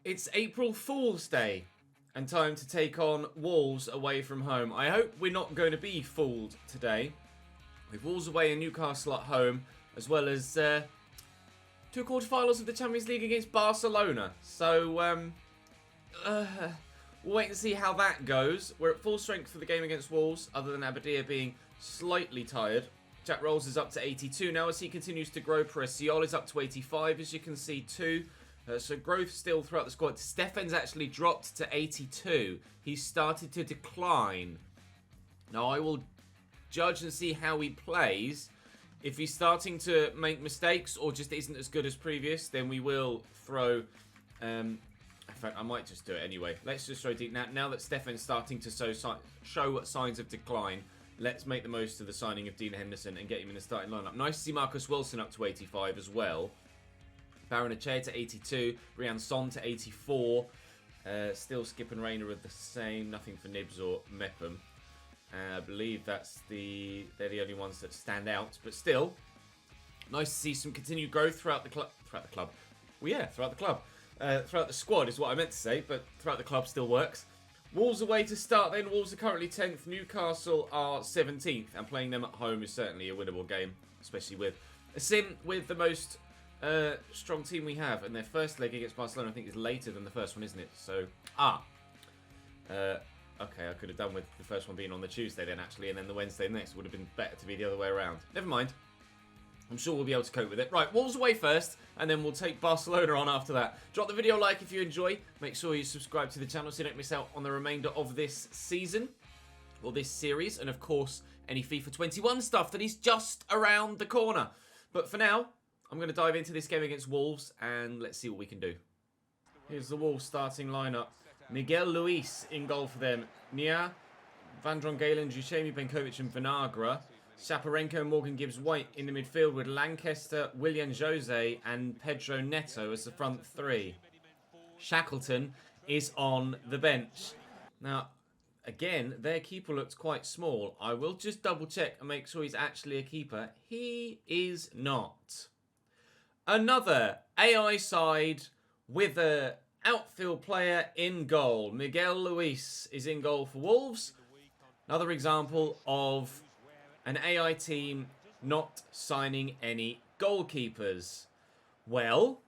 It's April Fool's Day and time to take on Wolves away from home. I hope we're not going to be fooled today. With Wolves away and Newcastle at home, as well as two quarterfinals of the Champions League against Barcelona. So, we'll wait and see how that goes. We're at full strength for the game against Wolves, other than Abadia being slightly tired. Jack Rolls is up to 82 now as he continues to grow. Preciol is up to 85, as you can see, too. So growth still throughout the squad. Stefan's actually dropped to 82. He's started to decline. Now, I will judge and see how he plays. If he's starting to make mistakes or just isn't as good as previous, then we will throw... in fact, I might just do it anyway. Let's just throw deep. Now that Stefan's starting to show signs of decline, let's make the most of the signing of Dean Henderson and get him in the starting lineup. Nice to see Marcus Wilson up to 85 as well. Baron Ache to 82. Brian Son to 84. Still Skip and Rayner are the same. Nothing for Nibs or Mepham. I believe they're the only ones that stand out. But still, nice to see some continued growth throughout the club. Throughout the club. Well, yeah, throughout the club. Throughout the squad is what I meant to say, but throughout the club still works. Wolves away to start then. Wolves are currently 10th. Newcastle are 17th. And playing them at home is certainly a winnable game. Especially with a sim with the most strong team we have. And their first leg against Barcelona I think is later than the first one, isn't it? So, okay, I could have done with the first one being on the Tuesday then actually. And then the Wednesday next would have been better to be the other way around. Never mind. I'm sure we'll be able to cope with it. Right, Wolves away first, and then we'll take Barcelona on after that. Drop the video a like if you enjoy. Make sure you subscribe to the channel so you don't miss out on the remainder of this season, or this series, and of course, any FIFA 21 stuff that is just around the corner. But for now, I'm going to dive into this game against Wolves, and let's see what we can do. Here's the Wolves starting lineup. Miguel Luis in goal for them. Nia, Van Drongelen, Jushemi, Benkovic, and Vinagre. Shaparenko, Morgan Gibbs-White in the midfield with Lancaster, Willian Jose and Pedro Neto as the front three. Shackleton is on the bench. Now, again, their keeper looks quite small. I will just double check and make sure he's actually a keeper. He is not. Another AI side with an outfield player in goal. Miguel Luis is in goal for Wolves. Another example of an AI team not signing any goalkeepers. Well,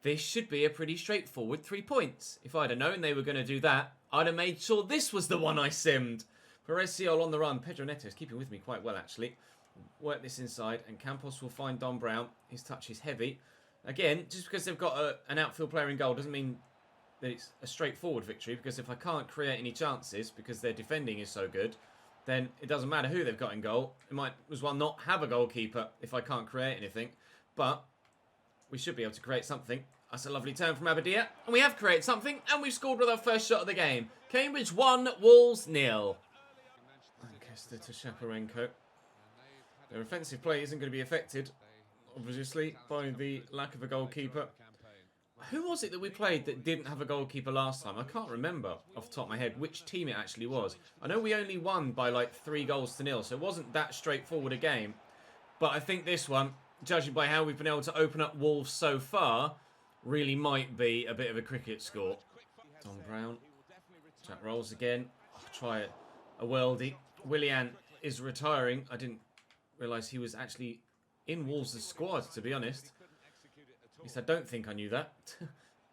this should be a pretty straightforward 3 points. If I'd have known they were going to do that, I'd have made sure this was the one I simmed. Preciol on the run. Pedro Neto is keeping with me quite well, actually. Work this inside, and Campos will find Don Brown. His touch is heavy. Again, just because they've got an outfield player in goal doesn't mean that it's a straightforward victory, because if I can't create any chances because their defending is so good, then it doesn't matter who they've got in goal. It might as well not have a goalkeeper if I can't create anything. But we should be able to create something. That's a lovely turn from Abadia. And we have created something, and we've scored with our first shot of the game. Cambridge 1, Wolves 0. Lancaster to Shaparenko. Their offensive play isn't going to be affected, obviously, by the lack of a goalkeeper. Who was it that we played that didn't have a goalkeeper last time? I can't remember off the top of my head which team it actually was. I know we only won by like 3-0, so it wasn't that straightforward a game. But I think this one, judging by how we've been able to open up Wolves so far, really might be a bit of a cricket score. Don Brown. Jack Rolls again. I'll try it. A worldie. Willian is retiring. I didn't realise he was actually in Wolves' squad, to be honest. At least I don't think I knew that.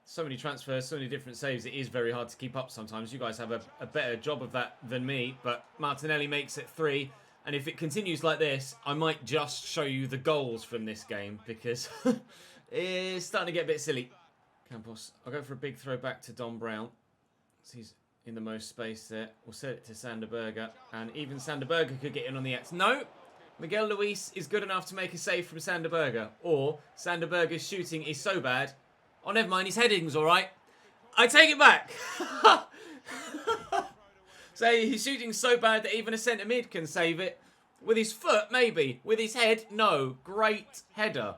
So many transfers, so many different saves. It is very hard to keep up sometimes. You guys have a better job of that than me. But Martinelli makes it 3. And if it continues like this, I might just show you the goals from this game. Because it's starting to get a bit silly. Campos. I'll go for a big throw back to Don Brown. So he's in the most space there. We'll set it to Sander Berger. And even Sander Berger could get in on the X. No! Miguel Luis is good enough to make a save from Sander Berger. Or Sander Berger's shooting is so bad. Oh, never mind. His heading's all right. I take it back. So his shooting's so bad that even a centre mid can save it. With his foot, maybe. With his head, no. Great header.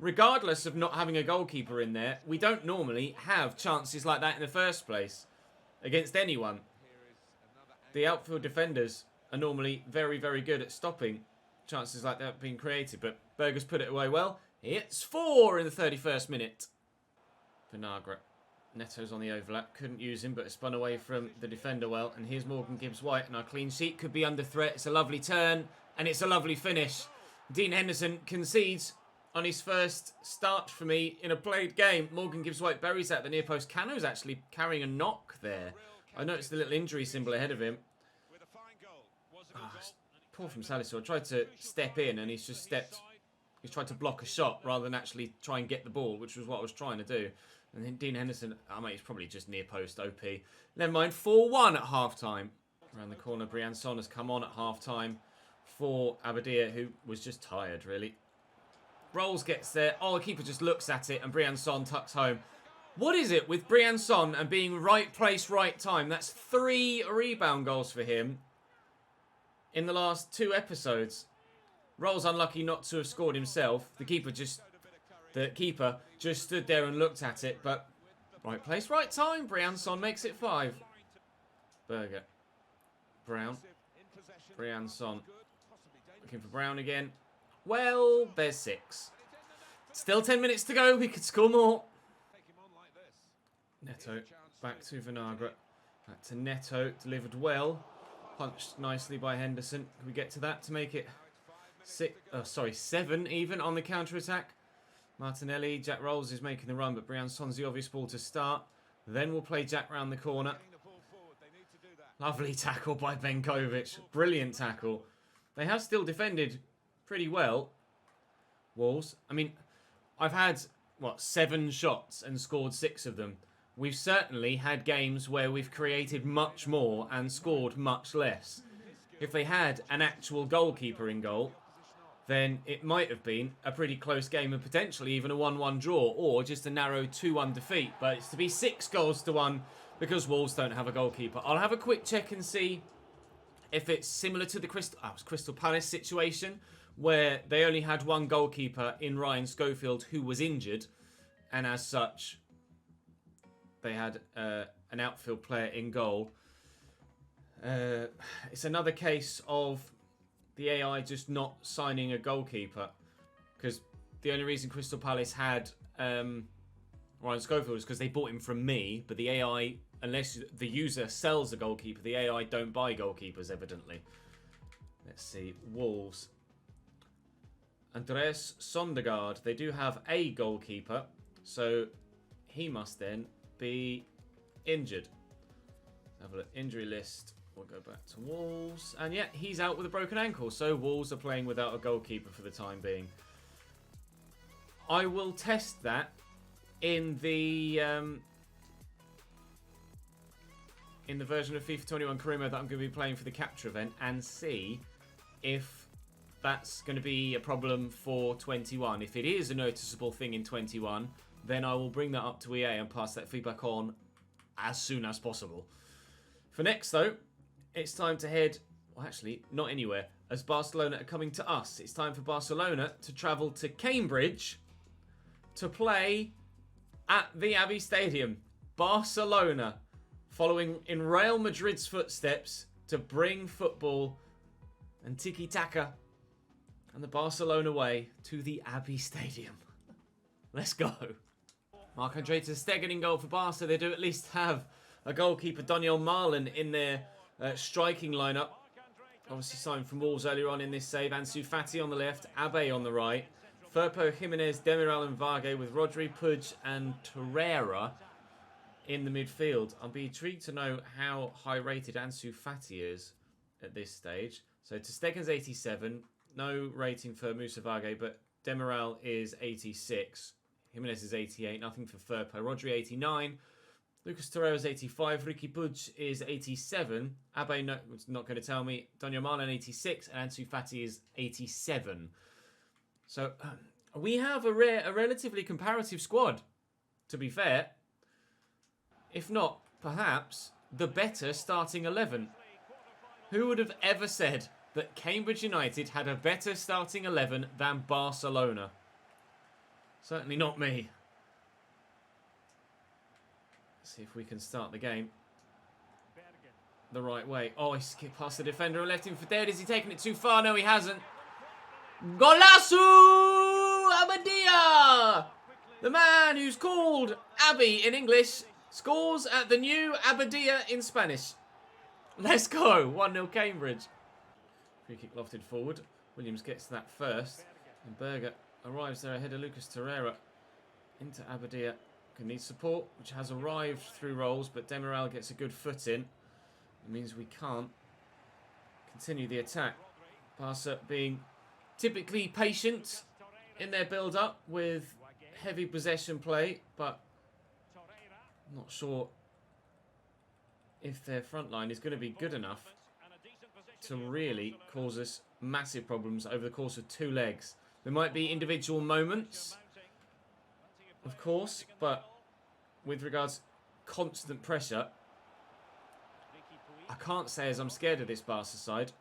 Regardless of not having a goalkeeper in there, we don't normally have chances like that in the first place. Against anyone. The outfield defenders are normally very, very good at stopping chances like that being created. But Berger's put it away well. It's 4 in the 31st minute. Vinagre. Neto's on the overlap. Couldn't use him, but it spun away from the defender well. And here's Morgan Gibbs-White. And our clean sheet could be under threat. It's a lovely turn. And it's a lovely finish. Dean Henderson concedes on his first start for me in a played game. Morgan Gibbs-White buries that at the near post. Cano's actually carrying a knock there. I noticed the little injury symbol ahead of him. Oh, poor from Salisu. I tried to step in and he's just stepped. He's tried to block a shot rather than actually try and get the ball, which was what I was trying to do. And then Dean Henderson, I mean, he's probably just near post OP. Never mind, 4-1 at half-time. Around the corner, Brian Son has come on at half-time for Abadia, who was just tired, really. Rolls gets there. Oh, the keeper just looks at it and Brian Son tucks home. What is it with Brian Son and being right place, right time? That's 3 rebound goals for him in the last 2 episodes. Rolls unlucky not to have scored himself. The keeper just stood there and looked at it, but right place, right time. Brian Son makes it 5. Berger. Brown. Brian Son. Looking for Brown again. Well, there's 6. Still 10 minutes to go. We could score more. Neto. Back to Vinagre. Back to Neto. Delivered well. Punched nicely by Henderson. Can we get to that to make it 7 even on the counter-attack? Martinelli. Jack Rolls is making the run, but Brian Son's the obvious ball to start. Then we'll play Jack round the corner. Lovely tackle by Benkovic. Brilliant tackle. They have still defended pretty well, Wolves. I mean, I've had, 7 shots and scored 6 of them. We've certainly had games where we've created much more and scored much less. If they had an actual goalkeeper in goal, then it might have been a pretty close game and potentially even a 1-1 draw or just a narrow 2-1 defeat. But it's to be 6-1 because Wolves don't have a goalkeeper. I'll have a quick check and see if it's similar to the Crystal Palace situation where they only had 1 goalkeeper in Ryan Schofield who was injured, and as such they had an outfield player in goal. It's another case of the AI just not signing a goalkeeper, because the only reason Crystal Palace had Ryan Schofield is because they bought him from me, but the AI, unless the user sells a goalkeeper, the AI don't buy goalkeepers, evidently. Let's see, Wolves. Andreas Sondergaard. They do have a goalkeeper, so he must then be injured. Have a look. Injury list. We'll go back to Wolves. And yeah, he's out with a broken ankle, so Wolves are playing without a goalkeeper for the time being. I will test that in the version of FIFA 21 Career Mode that I'm going to be playing for the capture event and see if that's going to be a problem for 21. If it is a noticeable thing in 21, then I will bring that up to EA and pass that feedback on as soon as possible. For next, though, it's time to head, well, actually, not anywhere, as Barcelona are coming to us. It's time for Barcelona to travel to Cambridge to play at the Abbey Stadium. Barcelona, following in Real Madrid's footsteps to bring football and tiki-taka and the Barcelona way to the Abbey Stadium. Let's go. Marc-Andre ter Stegen in goal for Barca. They do at least have a goalkeeper, Daniel Marlin, in their striking lineup. Obviously signed from Wolves earlier on in this save. Ansu Fati on the left, Abe on the right. Firpo, Jimenez, Demiral and Vargas with Rodri, Puig and Torreira in the midfield. I'll be intrigued to know how high rated Ansu Fati is at this stage. So ter Stegen's 87. No rating for Moussa Vargas, but Demiral is 86. Jimenez is 88. Nothing for Firpo. Rodri 89. Lucas Torreira is 85. Ricky Puig is 87. Abe not going to tell me. Daniel Marlin 86. And Ansu Fati is 87. So we have a relatively comparative squad, to be fair. If not, perhaps, the better starting 11. Who would have ever said that Cambridge United had a better starting 11 than Barcelona? Certainly not me. Let's see if we can start the game the right way. Oh, he skipped past the defender and left him for dead. Is he taking it too far? No, he hasn't. Golasso Abadia! The man who's called Abby in English Scores at the new Abadia in Spanish. Let's go. 1-0 Cambridge. Free kick lofted forward. Williams gets that first. And Berger arrives there ahead of Lucas Torreira. Into Abadia. Can need support, which has arrived through rolls, but Demiral gets a good foot in. It means we can't continue the attack. Barca being typically patient in their build-up with heavy possession play, but I'm not sure if their front line is going to be good enough to really cause us massive problems over the course of 2 legs. There might be individual moments, of course, but with regards constant pressure, I can't say as I'm scared of this Barca side,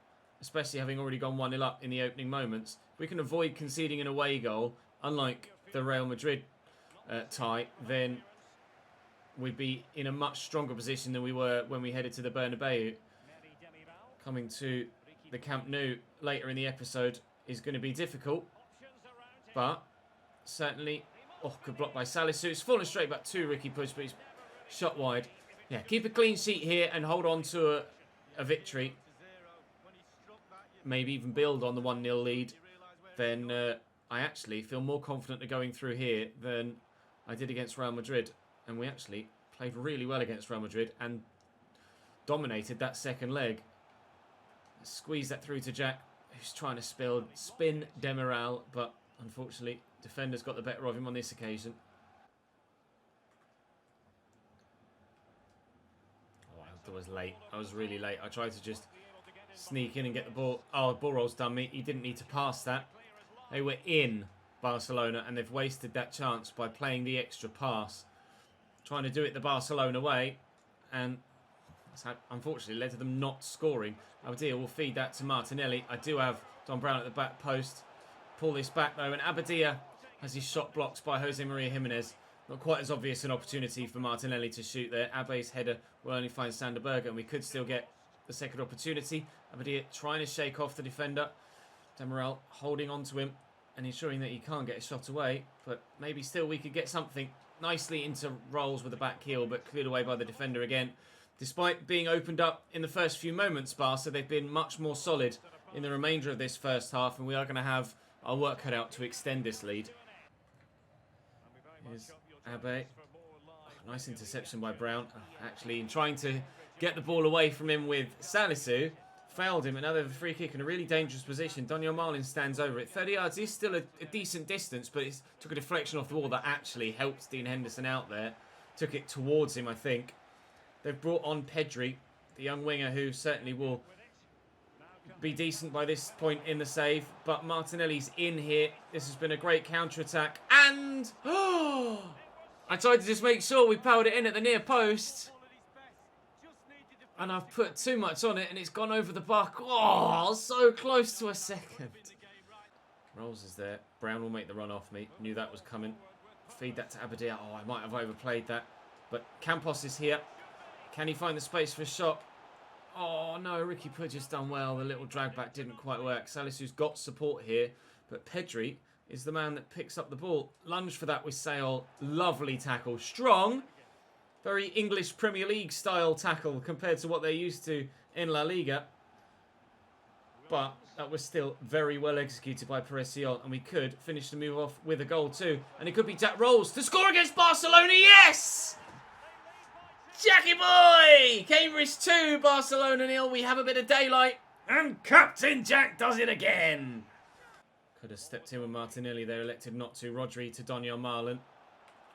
especially having already gone 1-0 up in the opening moments. If we can avoid conceding an away goal, unlike the Real Madrid tie, then we'd be in a much stronger position than we were when we headed to the Bernabeu. Coming to the Camp Nou later in the episode is going to be difficult, but certainly, good block by Salisu. It's fallen straight back to Ricky Puig, but he's shot wide. Yeah, keep a clean sheet here and hold on to a victory. Maybe even build on the 1-0 lead. Then I actually feel more confident of going through here than I did against Real Madrid. And we actually played really well against Real Madrid and dominated that second leg. Squeeze that through to Jack, who's trying to spin Demiral, but unfortunately, defender's got the better of him on this occasion. Oh, I was late. I was really late. I tried to just sneak in and get the ball. Oh, ball roll's done me. He didn't need to pass that. They were in Barcelona, and they've wasted that chance by playing the extra pass. Trying to do it the Barcelona way, and unfortunately led to them not scoring. Abadia will feed that to Martinelli. I do have Don Brown at the back post. Pull this back though, and Abadia has his shot blocked by Jose Maria Jimenez. Not quite as obvious an opportunity for Martinelli to shoot there. Abe's header will only find Sander Berger, and we could still get the second opportunity. Abadia trying to shake off the defender. Demiral holding on to him and ensuring that he can't get a shot away, but maybe still we could get something nicely into rolls with the back heel, but cleared away by the defender again. Despite being opened up in the first few moments, Barca, they've been much more solid in the remainder of this first half, and we are going to have our work cut out to extend this lead. Here's Abe. Nice interception by Brown. Actually, in trying to get the ball away from him with Salisu, failed him. Another free kick in a really dangerous position. Daniel Marlin stands over it. 30 yards is still a decent distance, but it took a deflection off the wall that actually helped Dean Henderson out there. Took it towards him, I think. They've brought on Pedri, the young winger, who certainly will be decent by this point in the save. But Martinelli's in here. This has been a great counter-attack. And I tried to just make sure we powered it in at the near post. And I've put too much on it and it's gone over the bar. Oh, so close to a second. Rolls is there. Brown will make the run off me. Knew that was coming. Feed that to Abadia. Oh, I might have overplayed that. But Campos is here. Can he find the space for a shot? Oh, no. Ricky Puig has done well. The little drag back didn't quite work. Salisu's got support here. But Pedri is the man that picks up the ball. Lunge for that with Sayol. Lovely tackle. Strong. Very English Premier League style tackle compared to what they're used to in La Liga. But that was still very well executed by Perez-Sion, and we could finish the move off with a goal too. And it could be Jack Rolls to score against Barcelona. Yes! Jackie boy! Cambridge 2, Barcelona 0. We have a bit of daylight. And Captain Jack does it again. Could have stepped in with Martinelli there, elected not to. Rodri to Daniel Marlin.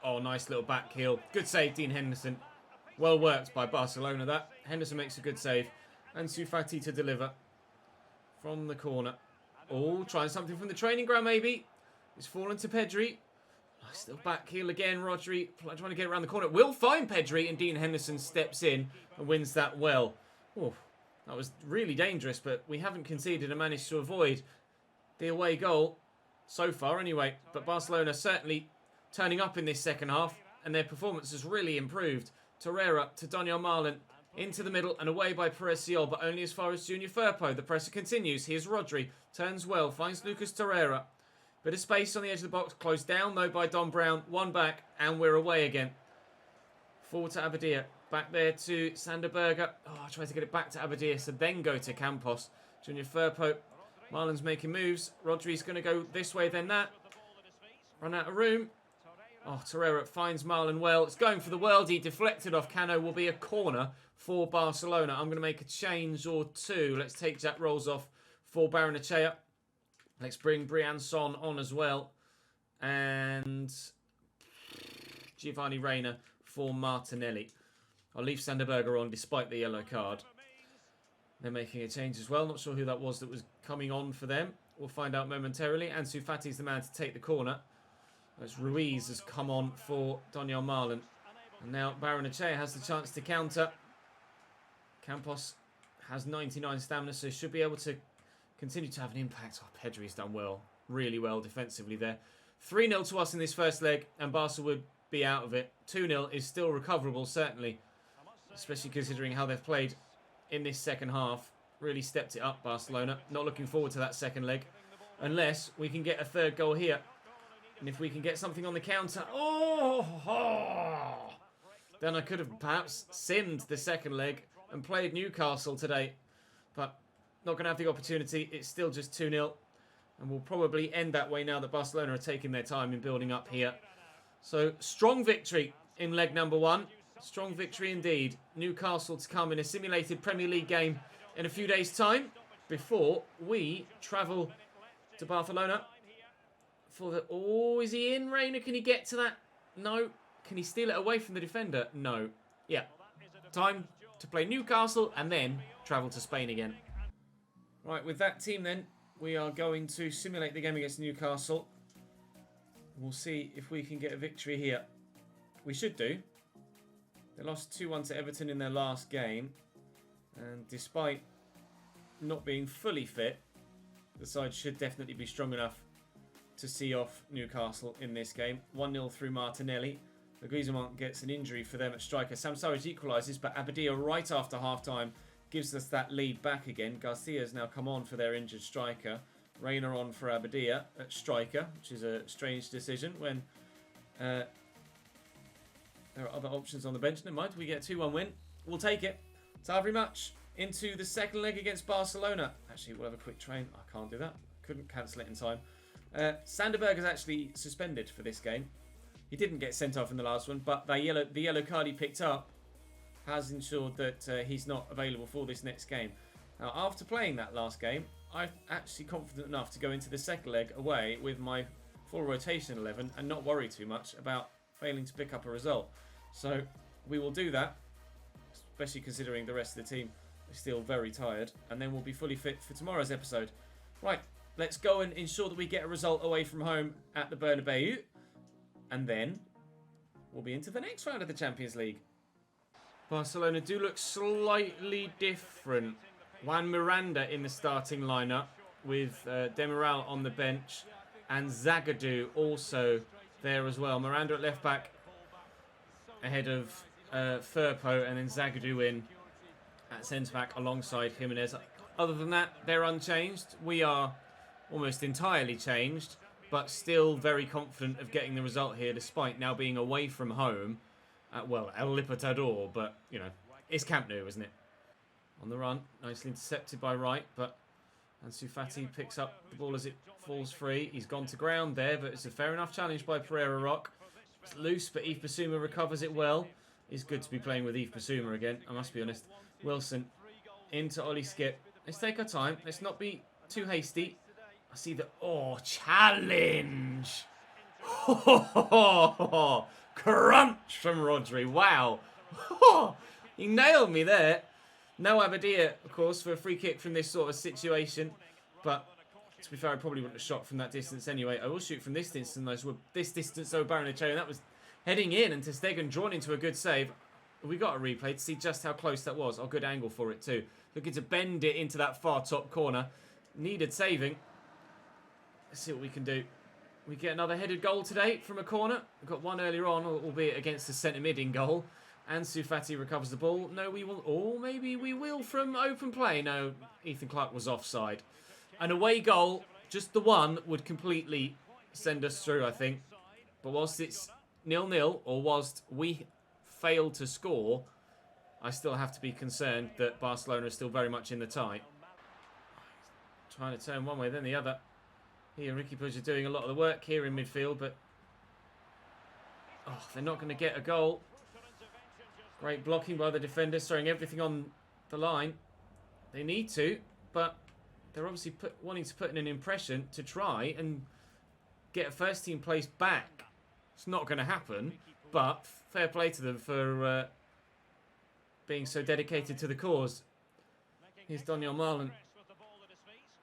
Oh, nice little back heel. Good save, Dean Henderson. Well worked by Barcelona, that. Henderson makes a good save. And Sufati to deliver from the corner. Oh, trying something from the training ground, maybe. It's fallen to Pedri. Nice little back heel again. Rodri trying to get around the corner. Will find Pedri, and Dean Henderson steps in and wins that well. Oh, that was really dangerous, but we haven't conceded and managed to avoid the away goal so far anyway. But Barcelona certainly turning up in this second half, and their performance has really improved. Torreira to Daniel Marlin, into the middle and away by Perez-Sion, but only as far as Junior Firpo. The presser continues. Here's Rodri, turns well, finds Lucas Torreira. Bit of space on the edge of the box, closed down though by Don Brown. One back, and we're away again. Forward to Abadia. Back there to Sanderberger. Oh, tries to get it back to Abadia, so then go to Campos. Junior Firpo. Marlon's making moves. Rodri's going to go this way, then that. Run out of room. Oh, Torreira finds Marlon well. It's going for the worldie. Deflected off Cano. Will be a corner for Barcelona. I'm going to make a change or two. Let's take Jack Rolls off for Barrenechea. Let's bring Briançon on as well. And Giovanni Reina for Martinelli. I'll leave Sanderberger on despite the yellow card. They're making a change as well. Not sure who that was coming on for them. We'll find out momentarily. Ansu Fati's the man to take the corner. As Ruiz has come on for Daniel Marlon. And now Barrenechea has the chance to counter. Campos has 99 stamina, so should be able to continue to have an impact. Oh, Pedri's done well. Really well defensively there. 3-0 to us in this first leg, and Barca would be out of it. 2-0 is still recoverable, certainly. Especially considering how they've played in this second half. Really stepped it up, Barcelona. Not looking forward to that second leg. Unless we can get a third goal here. And if we can get something on the counter... then I could have perhaps simmed the second leg and played Newcastle today. But not going to have the opportunity. It's still just 2-0. And we'll probably end that way now that Barcelona are taking their time in building up here. So, strong victory in leg number 1. Strong victory indeed. Newcastle to come in a simulated Premier League game in a few days' time before we travel to Barcelona. For the... Oh, is he in, Reina? Can he get to that? No. Can he steal it away from the defender? No. Yeah. Time to play Newcastle and then travel to Spain again. Right, with that team then, we are going to simulate the game against Newcastle. We'll see if we can get a victory here. We should do. They lost 2-1 to Everton in their last game. And despite not being fully fit, the side should definitely be strong enough to see off Newcastle in this game. 1-0 through Martinelli. Griezmann gets an injury for them at striker. Sam Surridge equalises, but Abadia right after half-time gives us that lead back again. Garcia's now come on for their injured striker. Reina on for Abadia at striker, which is a strange decision when there are other options on the bench. Never mind, we get a 2-1 win. We'll take it. So every match into the second leg against Barcelona. Actually, we'll have a quick train. I can't do that. Couldn't cancel it in time. Sanderberg is actually suspended for this game. He didn't get sent off in the last one, but the yellow card he picked up has ensured that he's not available for this next game. Now, after playing that last game, I'm actually confident enough to go into the second leg away with my full rotation 11 and not worry too much about failing to pick up a result. So we will do that, especially considering the rest of the team is still very tired, and then we'll be fully fit for tomorrow's episode. Right, let's go and ensure that we get a result away from home at the Bernabeu, and then we'll be into the next round of the Champions League. Barcelona do look slightly different. Juan Miranda in the starting lineup with Demiral on the bench and Zagadou also there as well. Miranda at left back ahead of Firpo, and then Zagadou in at centre back alongside Jimenez. Other than that, they're unchanged. We are almost entirely changed, but still very confident of getting the result here despite now being away from home at, well, El Libertador, but, you know, it's Camp Nou, isn't it? On the run, nicely intercepted by Wright, but Ansu Fati picks up the ball as it falls free. He's gone to ground there, but it's a fair enough challenge by Pereira Rock. It's loose, but Yves Bissouma recovers it well. It's good to be playing with Yves Bissouma again, I must be honest. Wilson into Ollie Skip. Let's take our time. Let's not be too hasty. I see the... Oh, challenge! Crunch from Rodri. Wow. He nailed me there. No Abadia, of course, for a free kick from this sort of situation. But, to be fair, I probably wouldn't have shot from that distance anyway. I will shoot from this distance, though, Barrenechea, and that was heading in, and ter Stegen drawn into a good save. We got a replay to see just how close that was. A good angle for it, too. Looking to bend it into that far top corner. Needed saving. Let's see what we can do. We get another headed goal today from a corner. We got one earlier on, albeit against the centre mid in goal. Ansu Fati recovers the ball. No, we will. Or maybe we will from open play. No, Ethan Clark was offside. An away goal, just the one, would completely send us through, I think. But whilst it's 0-0, or whilst we fail to score, I still have to be concerned that Barcelona is still very much in the tie. Trying to turn one way, then the other. He and Ricky Puig are doing a lot of the work here in midfield, but they're not going to get a goal. Great blocking by the defenders, throwing everything on the line. They need to, but they're obviously wanting to put in an impression to try and get a first team place back. It's not going to happen, but fair play to them for being so dedicated to the cause. Here's Donyell Marlon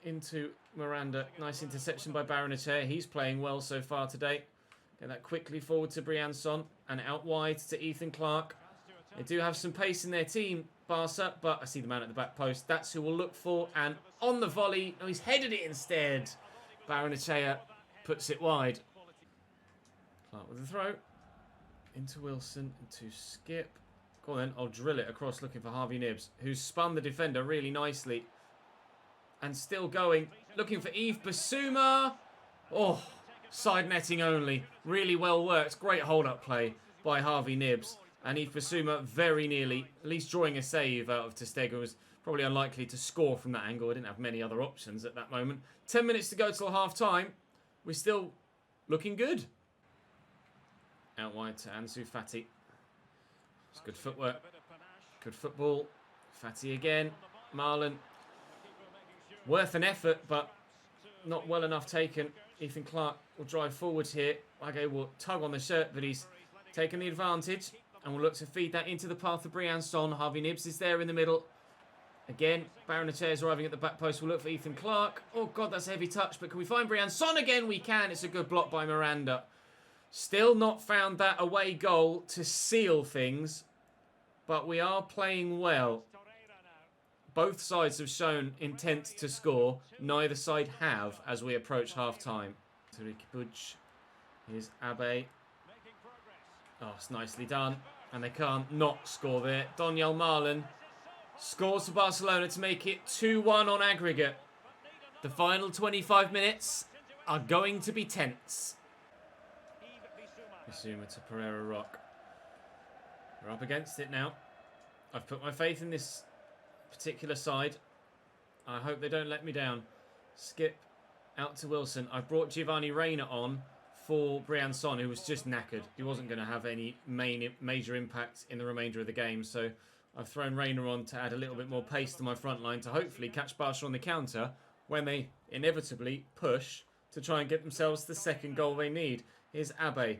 into Miranda. Nice interception by Barrenechea. He's playing well so far today. Get that quickly forward to Briançon and out wide to Ethan Clark. They do have some pace in their team, Barca, but I see the man at the back post. That's who we'll look for. And on the volley, no, he's headed it instead. Barrenechea puts it wide. Clark with the throw. Into Wilson, into Skip. Go on then, I'll drill it across looking for Harvey Nibbs, who's spun the defender really nicely. And still going, looking for Yves Bissouma. Oh, side netting only. Really well worked. Great hold-up play by Harvey Nibbs. And Yves Bissouma very nearly, at least drawing a save out of ter Stegen. Was probably unlikely to score from that angle. I didn't have many other options at that moment. 10 minutes to go till half-time. We're still looking good. Out wide to Ansu Fati. It's good footwork. Good football. Fati again. Marlon. Worth an effort, but not well enough taken. Ethan Clark will drive forwards here. Wage will tug on the shirt, but he's taken the advantage. And will look to feed that into the path of Briançon. Harvey Nibbs is there in the middle. Again, Barrenechea is arriving at the back post. We'll look for Ethan Clark. Oh, God, that's a heavy touch. But can we find Briançon again? We can. It's a good block by Miranda. Still not found that away goal to seal things. But we are playing well. Both sides have shown intent to score. Neither side have as we approach half-time. Ricky Puig. Here's Abe. Oh, it's nicely done. And they can't not score there. Donyell Marlon scores for Barcelona to make it 2-1 on aggregate. The final 25 minutes are going to be tense. Bissouma to Pereira Rock. We're up against it now. I've put my faith in this particular side. I hope they don't let me down. Skip out to Wilson. I've brought Giovanni Reina on for Briançon, who was just knackered. He wasn't going to have any major impact in the remainder of the game, so I've thrown Reina on to add a little bit more pace to my front line to hopefully catch Barca on the counter when they inevitably push to try and get themselves the second goal they need. Here's Abe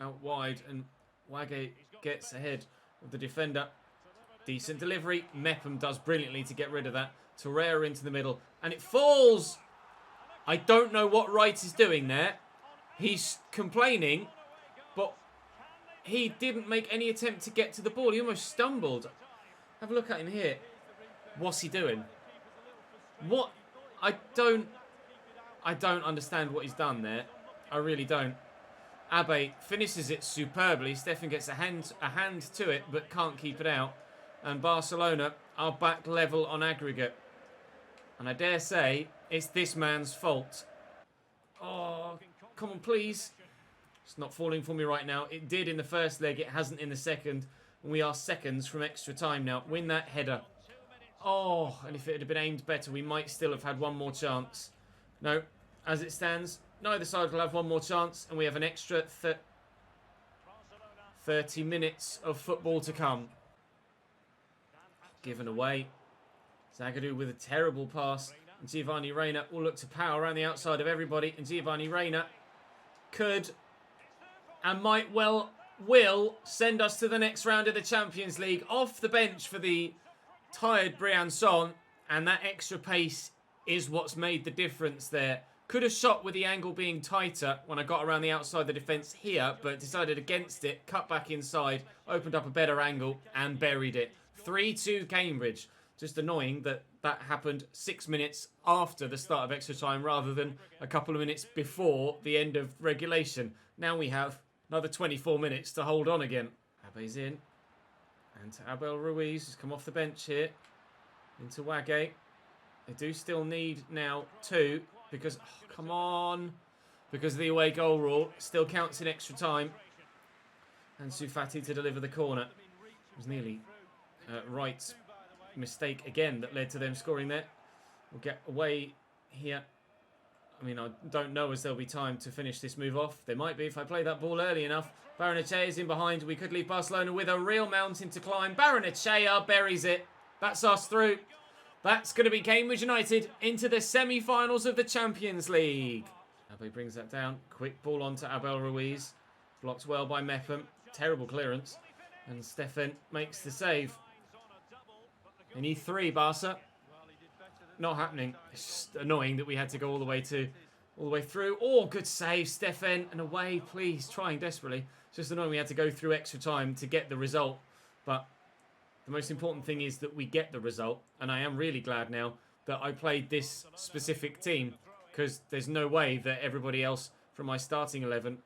out wide, and Wage gets ahead of the defender. Decent delivery. Mepham does brilliantly to get rid of that. Torreira into the middle, and it falls. I don't know what Wright is doing there. He's complaining, but he didn't make any attempt to get to the ball. He almost stumbled. Have a look at him here. What's he doing? What? I don't understand what he's done there. I really don't. Abe finishes it superbly. Stefan gets a hand to it, but can't keep it out. And Barcelona are back level on aggregate. And I dare say it's this man's fault. Oh, come on, please. It's not falling for me right now. It did in the first leg. It hasn't in the second. And we are seconds from extra time now. Win that header. Oh, and if it had been aimed better, we might still have had one more chance. No, as it stands, neither side will have one more chance. And we have an extra 30 minutes of football to come. Given away. Zagadou with a terrible pass. And Giovanni Reina will look to power around the outside of everybody. And Giovanni Reina could and might will send us to the next round of the Champions League. Off the bench for the tired Briançon. And that extra pace is what's made the difference there. Could have shot with the angle being tighter when I got around the outside of the defence here. But decided against it. Cut back inside. Opened up a better angle and buried it. 3-2 Cambridge. Just annoying that that happened 6 minutes after the start of extra time rather than a couple of minutes before the end of regulation. Now we have another 24 minutes to hold on again. Abe's in. And to Abel Ruiz, who's come off the bench here. Into Wage. They do still need now 2 because, oh, come on. Because of the away goal rule. Still counts in extra time. And Sufati to deliver the corner. It was nearly Wright's mistake again that led to them scoring there. We'll get away here. I mean, I don't know as there'll be time to finish this move off. There might be if I play that ball early enough. Barrenechea is in behind. We could leave Barcelona with a real mountain to climb. Barrenechea buries it. That's us through. That's going to be Cambridge United into the semi-finals of the Champions League. Abe brings that down. Quick ball onto Abel Ruiz. Blocked well by Mepham. Terrible clearance. And Stefan makes the save. They need 3, Barca. Not happening. It's just annoying that we had to go all the way through. Oh, good save, Stefan. And away, please. Trying desperately. It's just annoying we had to go through extra time to get the result. But the most important thing is that we get the result. And I am really glad now that I played this specific team. Because there's no way that everybody else from my starting 11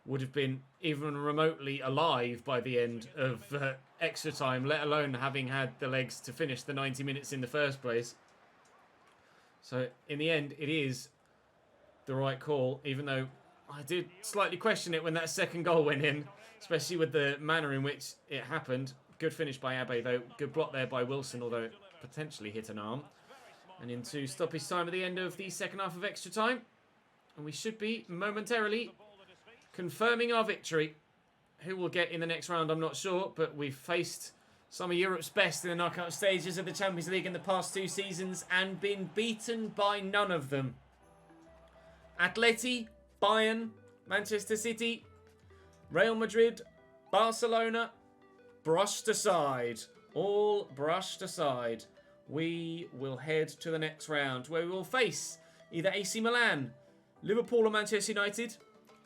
would have been even remotely alive by the end of extra time, let alone having had the legs to finish the 90 minutes in the first place. So in the end, it is the right call, even though I did slightly question it when that second goal went in, especially with the manner in which it happened. Good finish by Abe, though. Good block there by Wilson, although it potentially hit an arm. And into stoppage time at the end of the second half of extra time. And we should be momentarily confirming our victory. Who we'll get in the next round, I'm not sure. But we've faced some of Europe's best in the knockout stages of the Champions League in the past 2 seasons and been beaten by none of them. Atleti, Bayern, Manchester City, Real Madrid, Barcelona, brushed aside. All brushed aside. We will head to the next round where we will face either AC Milan, Liverpool or Manchester United,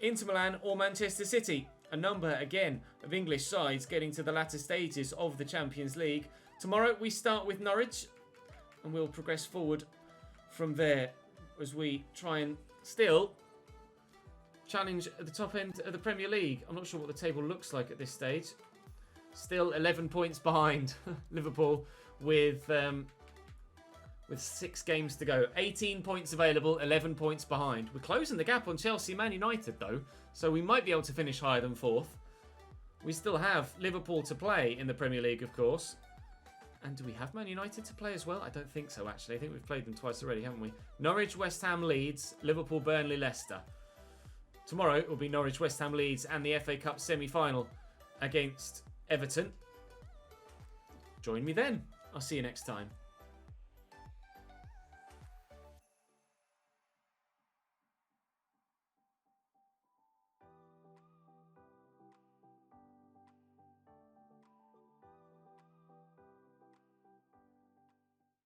Inter Milan or Manchester City. A number, again, of English sides getting to the latter stages of the Champions League. Tomorrow we start with Norwich and we'll progress forward from there as we try and still challenge at the top end of the Premier League. I'm not sure what the table looks like at this stage. Still 11 points behind Liverpool with 6 games to go. 18 points available, 11 points behind. We're closing the gap on Chelsea, Man United though, so we might be able to finish higher than 4th. We still have Liverpool to play in the Premier League, of course. And do we have Man United to play as well? I don't think so, actually. I think we've played them twice already, haven't we? Norwich, West Ham, Leeds, Liverpool, Burnley, Leicester. Tomorrow it will be Norwich, West Ham, Leeds and the FA Cup semi-final against Everton. Join me then. I'll see you next time.